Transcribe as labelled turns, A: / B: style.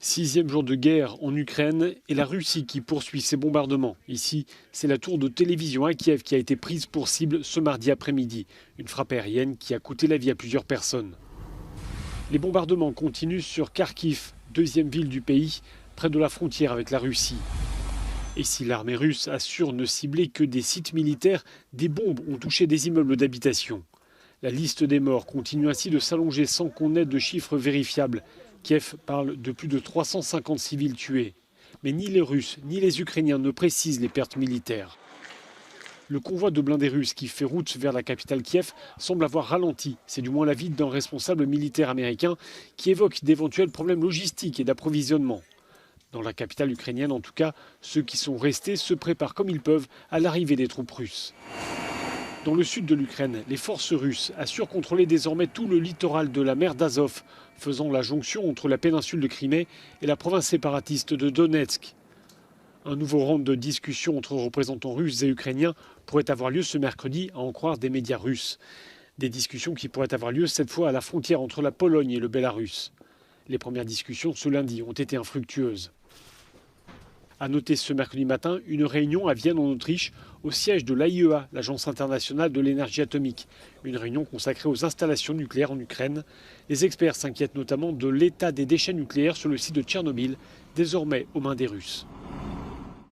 A: 6e jour de guerre en Ukraine et la Russie qui poursuit ses bombardements. Ici, c'est la tour de télévision à Kiev qui a été prise pour cible ce mardi après-midi. Une frappe aérienne qui a coûté la vie à plusieurs personnes. Les bombardements continuent sur Kharkiv, 2e ville du pays, près de la frontière avec la Russie. Et si l'armée russe assure ne cibler que des sites militaires, des bombes ont touché des immeubles d'habitation. La liste des morts continue ainsi de s'allonger sans qu'on ait de chiffres vérifiables. Kiev parle de plus de 350 civils tués. Mais ni les Russes ni les Ukrainiens ne précisent les pertes militaires. Le convoi de blindés russes qui fait route vers la capitale Kiev semble avoir ralenti. C'est du moins l'avis d'un responsable militaire américain qui évoque d'éventuels problèmes logistiques et d'approvisionnement. Dans la capitale ukrainienne, en tout cas, ceux qui sont restés se préparent comme ils peuvent à l'arrivée des troupes russes. Dans le sud de l'Ukraine, les forces russes assurent contrôler désormais tout le littoral de la mer d'Azov, faisant la jonction entre la péninsule de Crimée et la province séparatiste de Donetsk. Un nouveau round de discussion entre représentants russes et ukrainiens pourrait avoir lieu ce mercredi, à en croire des médias russes. Des discussions qui pourraient avoir lieu cette fois à la frontière entre la Pologne et le Bélarus. Les premières discussions ce lundi ont été infructueuses. À noter ce mercredi matin une réunion à Vienne en Autriche au siège de l'AIEA, l'Agence internationale de l'énergie atomique. Une réunion consacrée aux installations nucléaires en Ukraine. Les experts s'inquiètent notamment de l'état des déchets nucléaires sur le site de Tchernobyl, désormais aux mains des Russes.